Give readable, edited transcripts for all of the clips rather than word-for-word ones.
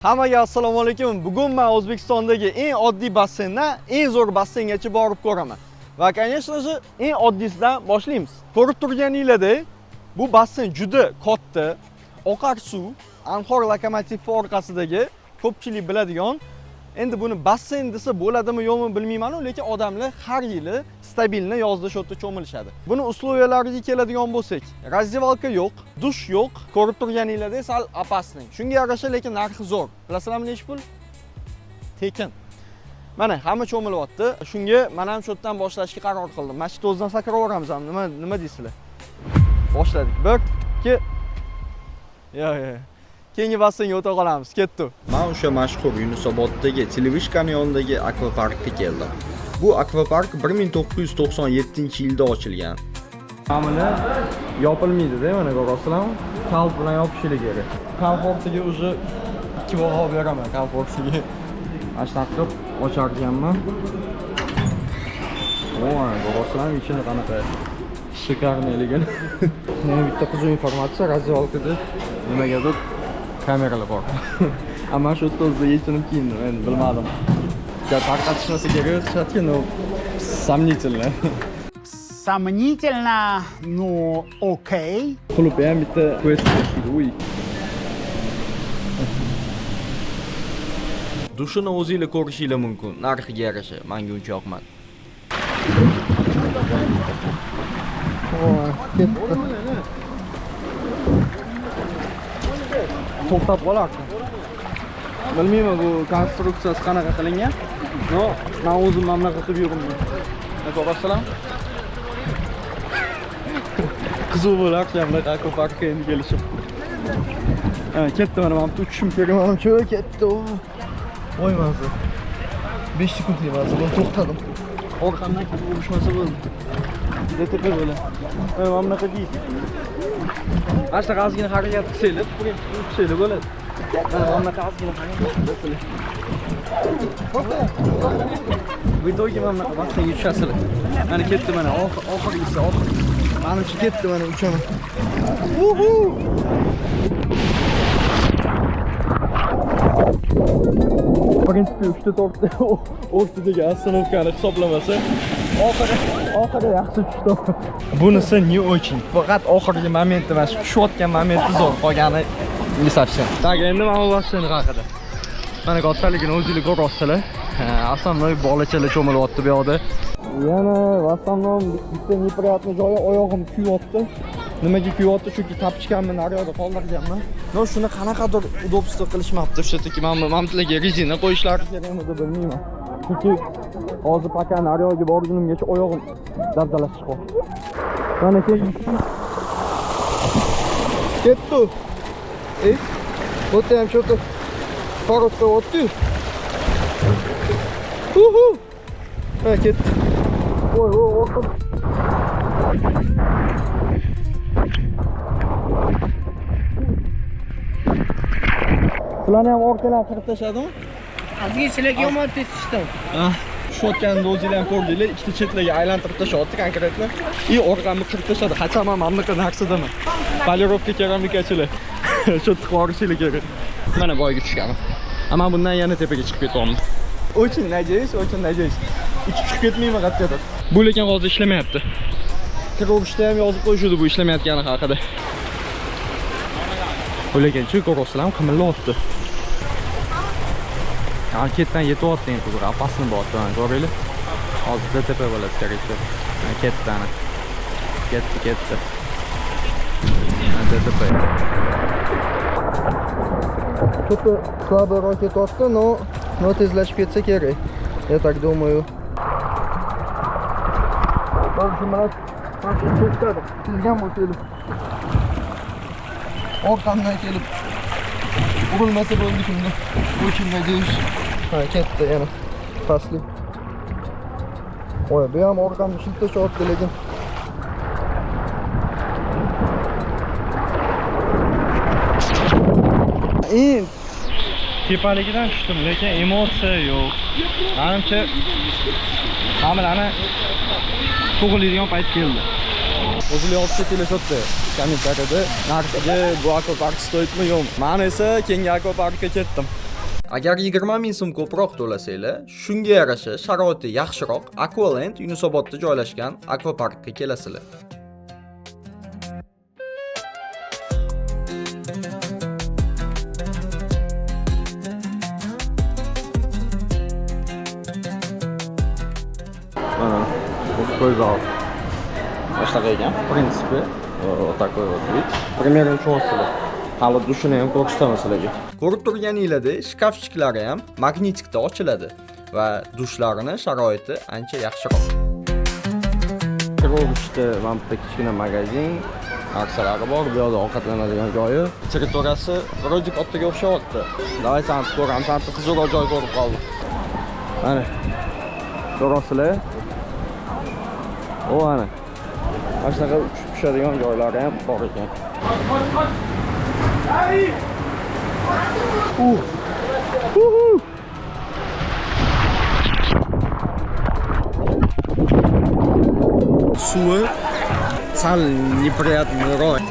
Hammaga assalomu alaykum. Bugun men O'zbekistondagi eng oddiy basseyndan eng zo'r basseyngacha borib ko'raman. Va, конечно же, eng oddiysidan boshlaymiz. Ko'rib turganingizdek, bu basseyn juda katta, oqar suv, anhor lokomotivi orqasidagi ko'pchilik biladigan. Endi buni basseyn desa bo'ladimi yo'qmi bilmayman, lekin odamlar har yili stabilni yozda shotda cho'milishadi. Buni условиялariga keladigan bo'lsak, razdevalka yo'q, dush yo'q, ko'rib turganingizdek sal opasniy. Shunga yarasha lekin narxi zo'r. Bilasizlarmi nech pul? Tekin. Mana hamma cho'milyapti. Shunga men ham shotdan boshlashga qaror qildim. Mana shu o'zidan sakraveramiz ham. Nima deysizlar? Boshladik. 1 2 Yo. Keyingi basseynga o'ta qolamiz. Ketdi. Men o'sha mashhur Yunusoboddagi televishkani yonidagi akvaparkga keldim. Bu akvapark 1997-yilda ochilgan. Amali yopilmaydi-da, mana ko'rasizlarmi? Kalit bilan yopishili kerak. Komfortiga o'zi 2 baho beraman, komfortiga. Ashtan qilib ocharganman. Voy, ko'rasizlarmi, ichini qanaqa shikarniligini. Mana bitta qiziq informatsiya, razdevalkada nimagadir kameralar bor. Ammo shu o'zda yechinib kiyindim, endi bilmadim. Tarqatishmasa kerak, chatga, но сомнительно. Сомнительно, но окей. Qulupda ham bitta quest qilishdi. Uy. Dushini o'zingizlar ko'rishingiz mumkin. Narxiga yarasha, menga uncha yoqmadi. To'xtab qolardi. Bilmayman bu konstruksiyasi qanaqa qilingan. No, men o'zim mamlakat qilib yuribman. Ko'rasizlarmi? Qiziq bo'lardi hamda akvaparkka endi kelishim. Ketdi mana men uchishim kerak, men cho'y ketdi. Voy mazza. 5 sekundlik mazza, men to'xtadim. Orqamdan urishmasa bo'ldi. DTP bo'la. Mana bunaqa deydi. Ashta ozgina harakat qilsanglar, qilsanglar bo'ladi. Mana bunaqa ozgina harakat qilsanglar. Bu itogi mana bunaqa basseynga tushasizlar. Mana ketdi mana oxirgisi. Menimcha ketdi mana uchaman. Принципе, 3-4 o'rtadagi остановкani hisoblamasa, oxiri yaxshi tushdi. Bunisi не очень. Faqat oxirgi momenti emas, tushayotgan momenti zo'r. Qolgani не совсем. Так, endi mana bu basseyn haqida. Mana kattaligini o'zingizlar ko'rasizlar. Основной bolachalar cho'milyapti bu yoqda. Yana в основном bitta неприятный joyi oyog'im kuyyapti. Nimaga kuyyapti? Chunki tapchkamni naryoqda qoldirganman. No, shuni qanaqadir udobstvo qilishmabdi. O'shatiki mamtlarga rezina qo'yishlari kerakmi deb bilmayman. Chunki hozir paka naryoqga borgunimgacha oyog'im dardalab chiqyapti. Mana ketdi. O'tda ham cho'ta parotda o'tdi. Ha, ketdi. Voy, o'tdi. Bularni ham orqadan qirib tashladimi? Azizga sizlarga yomon tez tushdim. Tushayotganini o'zinglar ham ko'rdinglar, ikkita chetlarga aylantirib tashyapti konkretno. Orqamni qirib tashladi. Qachon ham bunaqa narsadan. Polirovka keramikachilar. Shu tiqorishinglar kerak. Mana boyga tushganman. Ammo bundan yana tepaga chiqib ketyapman. Очень надеюсь. Ichib chiqib ketmayman qattiq. Bu lekin hozir ishlamayapti. Kirishda ham yozib qo'yishdi bu ishlamayotgani haqida. Bu lekin-chi ko'rasizlarmi, qimilyapti. Ketdan yetyapti endi bu opasni bo'lyapti, mana ko'ringlar. Hozir DTP bo'ladi kerak. Ketdi ana. Ketdi. DTP. Что-то слабо ketyapti, но tezlashib ketsa kerak. Я так думаю. To'xtadi. Sizgan bo'lsa orqamdan kelib urilmasa bo'ldi shunda. Очень надеюсь. Ketdi yana. Pastlik. Voy, bu ham orqamni shilta chotdi lekin. Tepaligidan tushdim, lekin emotsiya yo'q. Menimcha hamilani to'g'rilaydigan payt keldi. O'zinglar olib ketinglar kommentariyada narxiga bu akvapark stoyitmi yo'qmi? Men esa keyingi akvaparkka ketdim. Agar 20 ming so'm ko'proq to'lasanglar, shunga yarasha sharoiti yaxshiroq Aqualand Yunusobodda joylashgan akvaparkga kelasizlar. Mana, ko'z old. Boshqa ekan, prinsipi, вот такой вот вид. Примерно cho'sili. Hali dushini ham ko'rsataman sizlarga. Ko'rib turganingizdek, shkafchiklari ham magnetikda ochiladi va dushlarini sharoiti ancha yaxshiroq. Kirovishda mana bu kichkina magazin, narsalari bor, bu yerda ovqatlanadigan joyi. Territoriyasi biroz kattaga o'xshayapti. Davay san ko'ramiz, san qizaloq joy ko'rib qoldik. Mana. Ko'rasizlar? O ana. Mana shunaqa uchib tushadigan joylari ham bor ekan. Suvi sal неприятныйroq.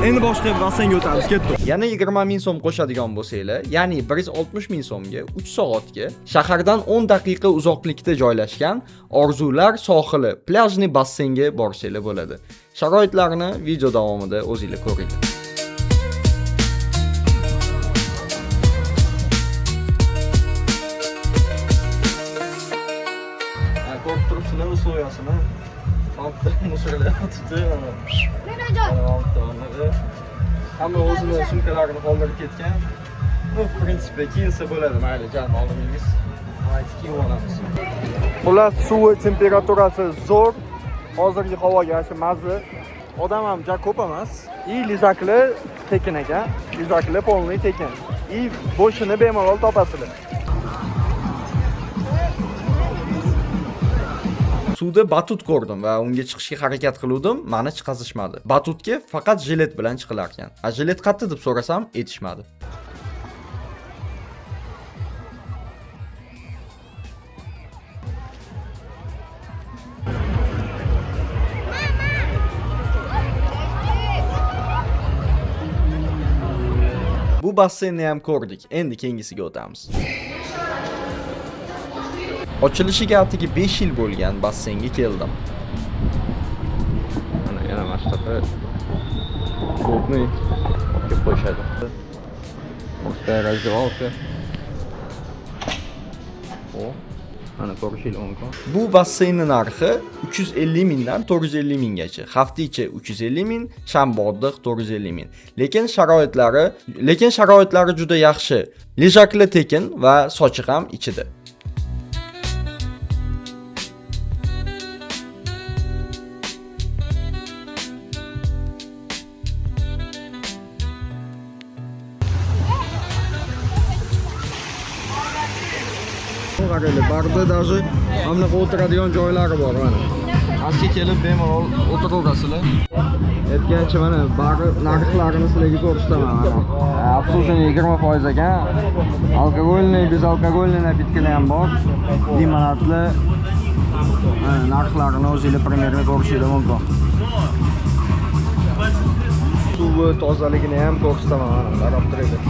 Endi boshqa bassanga o'tamiz, ketdik. Yana 20 ming so'm qo'shadigan bo'lsanglar, ya'ni 160 ming so'mga 3 soatga shahardan 10 daqiqa uzoqlikda joylashgan Orzular sohili plyajli basseynga borsanglar bo'ladi. Sharoitlarini video davomida o'zingizlar ko'ring. Ko'rib turibsizlar so'yasini. Altda musorlar tutdi. Hamma o'zini sumkalarini qoldirib ketgan. Bu prinsipi kiyinsa bo'ladi, mayli, jan oldingiz. Aytib kiyib olamiz. Xullas, suvi temperaturasi zo'r. Hozirgi havoga yaxshi mazza. Odam ham juda ko'p emas. Lizaklar tekin ekan. Lizaklar polniy tekin. Bo'shini bemalol topasizlar. Suvda batut ko'rdim va unga chiqishga harakat qildim, meni chiqazishmadi. Batutga faqat jilet bilan chiqilar ekan. Jilet qayerda deb so'rasam, aytishmadi. Bu basseynni ham ko'rdik. Endi keyingisiga o'tamiz. Ochilishiga atigi 5 yil bo'lgan basseynga keldim. Mana yana mashtaqa klubni deb qo'yishadi. O'rta razdivalka. Mana ko'rishingiz mumkin. Bu basseynning narxi 350 mingdan 450 minggacha. Hafta ichi 350 ming, shanba oddiq 450 ming. Lekin sharoitlari juda yaxshi. Lejakli tekin va sochiq ham ichida. Barda даже hamnaqa o'tiradigan joylari bor mana. Astga kelib bemalol o'tiraverasizlar. Aytgancha mana bari narxlarini sizlarga ko'rsataman mana. Обслуживание 20% ekan. Alkogolniy, bezalkogolniy napitklar ham bor. Limonadli narxlarini o'zingizlar примерно ko'rishingiz mumkin. Suvi tozaligini ham ko'rsataman mana. Qarab turaylik.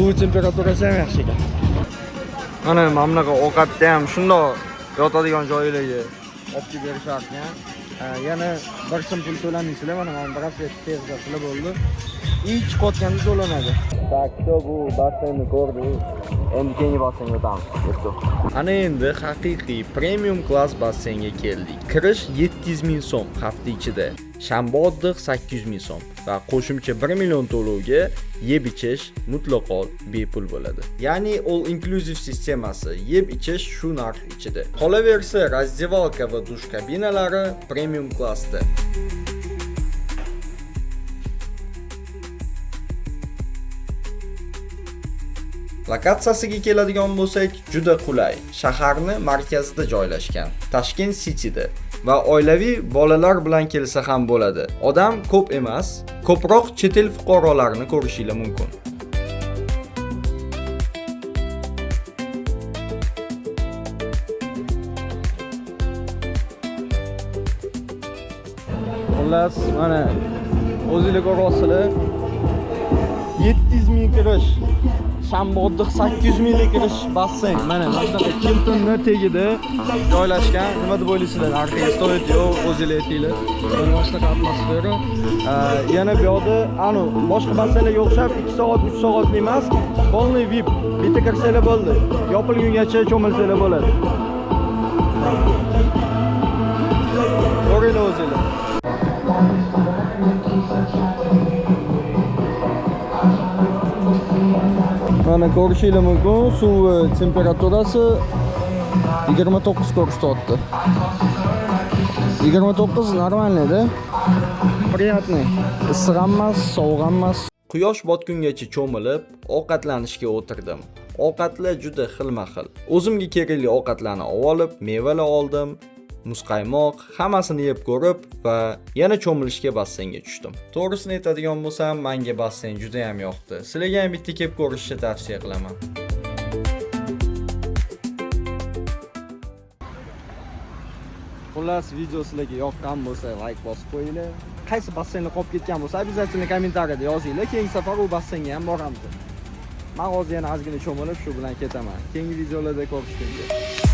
Suv temperaturasi ham yaxshi ekan. Mana bunaqa ovqatda ham shundoq yotadigan joylarga olib berishar ekan. Yana bir so'm pul to'lamaysizlar, mana braslet terzasizlar bo'ldi. İlk qotganda to'lanadi. Tak, bu basseynni ko'rdik. Endi keyingi basseynga o'tamiz. Ana endi haqiqiy premium klass basseynga keldik. Kirish 700 ming so'm hafta ichida. Shanba oddiq 800 ming so'm va qo'shimcha 1 million to'lovga yeb ichish mutlaqo bepul bo'ladi. Ya'ni all inclusive sistemasi, yeb ichish shu narx ichida. Qolaversa, razdevalka va dush kabinalari premium klassda. Lokatsiyasiga keladigan bo'lsak, juda qulay. Shaharni markazida joylashgan, Tashkent City'da va oilaviy bolalar bilan kelsa ham bo'ladi. Odam ko'p emas, ko'proq chet el fuqarolarini ko'rishingiz mumkin. Xullas, mana o'zingizlar ko'ryapsizlar. 700 ming kirish, Shamboddiq 800 minglik kirish basseyn. Mana bunaqa Kiltonning tagida joylashgan. Nima deb o'ylaysizlar? Arxiga stoyt yo'q, o'zingizlar aytinglar. Boshqa atmosfera. Yana bu yoqda, boshqa basseynlarga o'xshab 2 soat, 3 soatli emas, полный VIP. Bitta kirsanglar bo'ldi. Yopilgungacha cho'milsanglar bo'ladi. Ko'ringlar o'zingizlar. Mana ko'rishingiz mumkin, suv temperaturasi 29 ko'rsatyapti. 29 normalda. Приятный. Issiq emas, sovuq emas. Quyosh botgungacha cho'milib, ovqatlanishga o'tirdim. Ovqatlar juda xilma-xil. O'zimga kerakli ovqatlarni olib, mevalar oldim. Muzqaymoq, hammasini yeb ko'rib va yana cho'milishga basseynga tushdim. To'g'risini aytadigan bo'lsam, menga basseyn juda ham yoqdi. Sizlarga ham bitta kelib ko'rishni tavsiya qilaman. Xullas, video sizlarga yoqqan bo'lsa, like bosib qo'yinglar. Qaysi basseynlar qolib ketgan bo'lsa, обязательно kommentariyada yozinglar. Keyingi safar u basseynga ham boramiz. Men hozir yana ozgina cho'milib, shu bilan ketaman. Keyingi videolarda ko'rishguncha.